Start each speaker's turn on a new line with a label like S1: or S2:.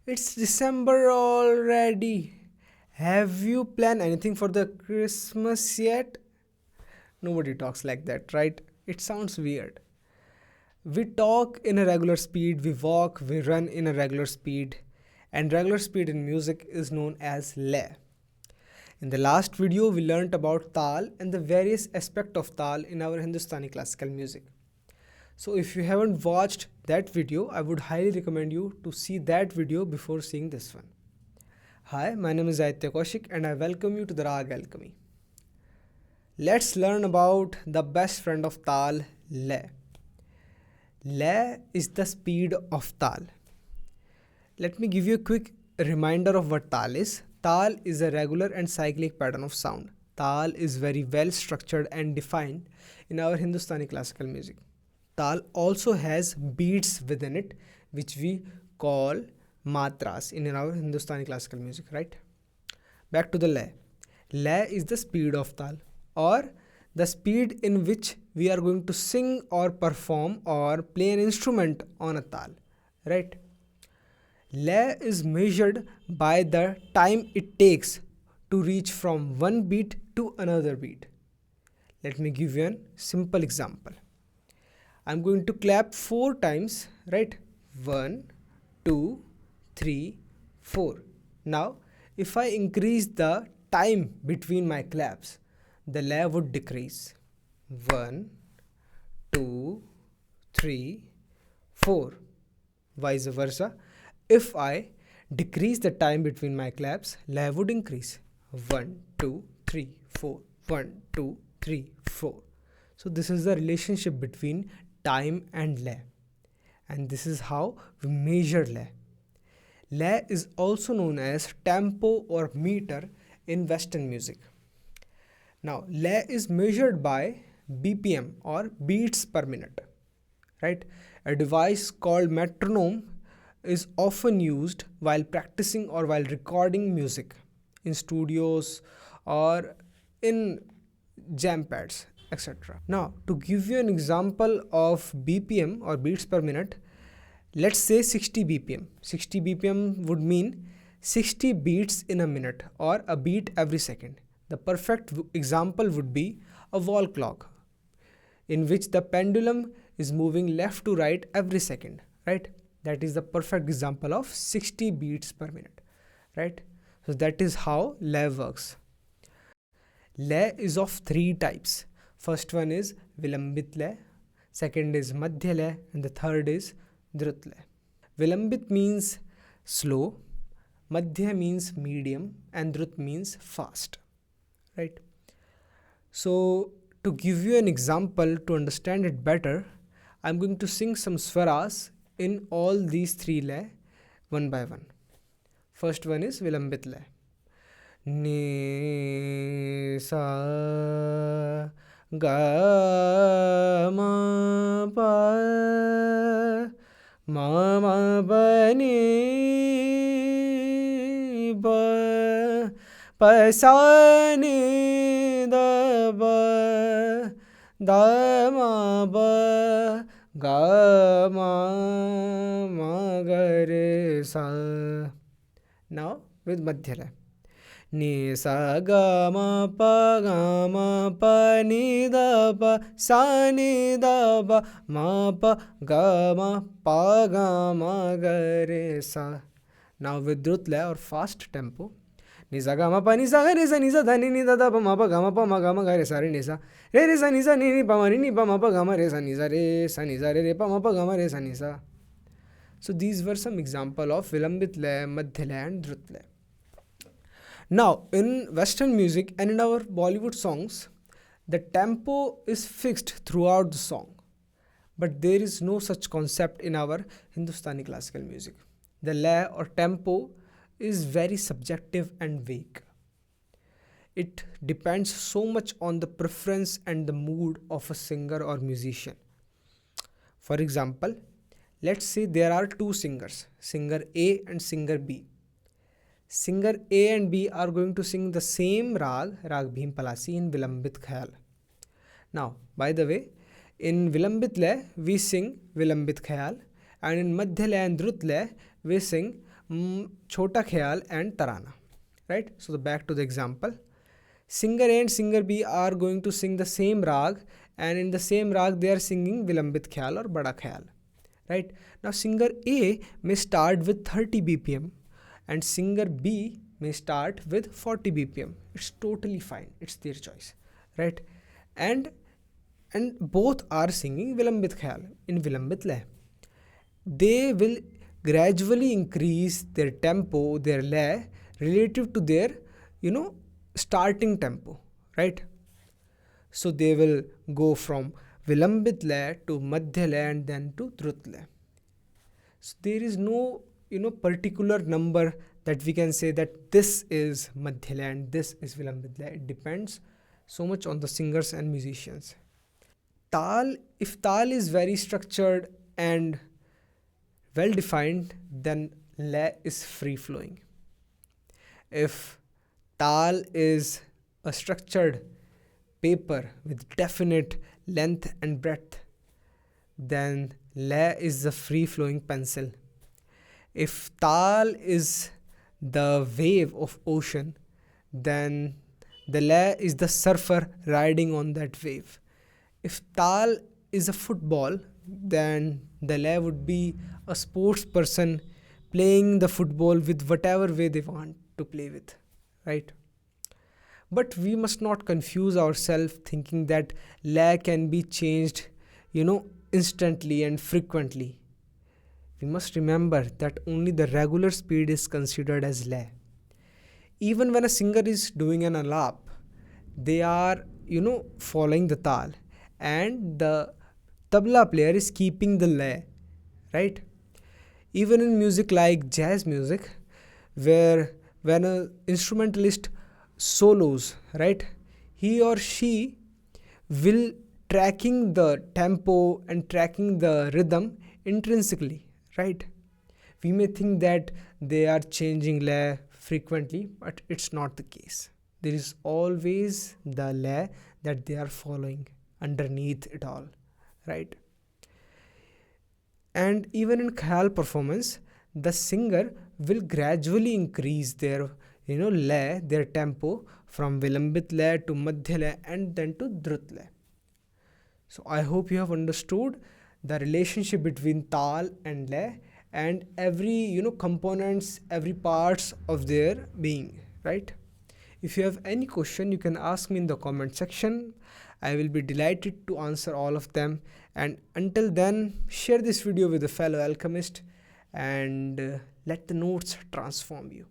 S1: It's December already. Have you planned anything for the Christmas yet? Nobody talks like that, right? It sounds weird. We talk in a regular speed, we walk, we run in a regular speed, and regular speed in music is known as lay. In the last video, we learnt about tal and the various aspects of tal in our Hindustani classical music. So if you haven't watched that video, I would highly recommend you to see that video before seeing this one. Hi, my name is Aditya Kaushik and I welcome you to the Raag Alchemy. Let's learn about the best friend of tal, lay. Lay is the speed of tal. Let me give you a quick reminder of what tal is. Tal is a regular and cyclic pattern of sound. Tal is very well structured and defined in our Hindustani classical music. Tal also has beats within it, which we call matras in our Hindustani classical music, right? Back to the lay. Lay is the speed of tal, or the speed in which we are going to sing or perform or play an instrument on a tal, right? Lay is measured by the time it takes to reach from one beat to another beat. Let me give you a simple example. I'm going to clap 4 times, right? 1, 2, 3, 4. Now, if I increase the time between my claps, the lay would decrease. 1, 2, 3, 4. Vice versa. If I decrease the time between my claps, lay would increase. 1, 2, 3, 4. 1, 2, 3, 4. So this is the relationship between time and lay. And this is how we measure lay. Lay is also known as tempo or meter in Western music. Now, lay is measured by BPM or beats per minute, right? A device called metronome is often used while practicing or while recording music in studios or in jam pads, etc. Now, to give you an example of BPM or beats per minute, let's say 60 BPM. 60 BPM would mean 60 beats in a minute or a beat every second. The perfect example would be a wall clock in which the pendulum is moving left to right every second, right? That is the perfect example of 60 beats per minute, right? So that is how lay works. Lay is of 3 types. First one is Vilambit lay, second is Madhya lay, and the third is Drut lay. Vilambit means slow, Madhya means medium, and Drut means fast, right? So to give you an example to understand it better, I'm going to sing some swaras in all these 3 lay one by one. First one is Vilambit lay. Ni sa ga ma pa ma ma ba ni ba pa sa ni da ba da ma ba ga ma ga re sa. Now with Madhya lay. Ni sa ga ma pa ni da ba sa ni da ba ma pa ga ma ga re sa. Now with Drut lay or fast tempo. Ni sa ga ma pa ni sa ga re sa ni sa dha ni da da ba ma pa ga ma ga re sa re sa ni sa ni pa ma pa ga ma re sa ni re pa ma pa ga ma re sa ni sa. So these were some example of Vilambit lay, Madhya lay and Drut lay. Now in Western music and in our Bollywood songs, the tempo is fixed throughout the song. But there is no such concept in our Hindustani classical music. The lay or tempo is very subjective and vague. It depends so much on the preference and the mood of a singer or musician. For example, let's say there are 2 singers, singer A and singer B. Singer A and B are going to sing the same Raag Bhim Palasi in Vilambit Khayal. Now, by the way, in Vilambit lay we sing Vilambit Khayal, and in Madhya lay and Drut lay we sing Chota Khayal and Tarana, right? So the back to the example. Singer A and singer B are going to sing the same rag, and in the same rag they are singing Vilambit Khayal or Bada Khayal, right? Now singer A may start with 30 bpm and singer B may start with 40 bpm. It's totally fine. It's their choice, right? And both are singing Vilambit Khayal in Vilambit Lay. They will gradually increase their tempo, their lay relative to their, starting tempo, right? So they will go from Vilambit lay to Madhya lay and then to Drut lay. So there is no, particular number that we can say that this is Madhya lay and this is Vilambit lay. It depends so much on the singers and musicians. If Tal is very structured and well defined, then lay is free flowing. If Tal is a structured paper with definite length and breadth, then lay is the free flowing pencil. If Tal is the wave of ocean, then the lay is the surfer riding on that wave. If Tal is a football, then the lay would be a sports person playing the football with whatever way they want to play with, right? But we must not confuse ourselves thinking that lay can be changed, instantly and frequently. We must remember that only the regular speed is considered as lay. Even when a singer is doing an alap, they are, following the tal, and the tabla player is keeping the lay, right? Even in music like jazz music, where when an instrumentalist solos, right, he or she will tracking the tempo and tracking the rhythm intrinsically, right? We may think that they are changing lay frequently, but it's not the case. There is always the lay that they are following underneath it all, right? And even in khayal performance, the singer will gradually increase their, lay, their tempo from Vilambit lay to Madhya lay and then to Drut lay. So I hope you have understood the relationship between tal and lay and every, components, every parts of their being, right? If you have any question, you can ask me in the comment section. I will be delighted to answer all of them. And until then, share this video with a fellow alchemist and let the notes transform you.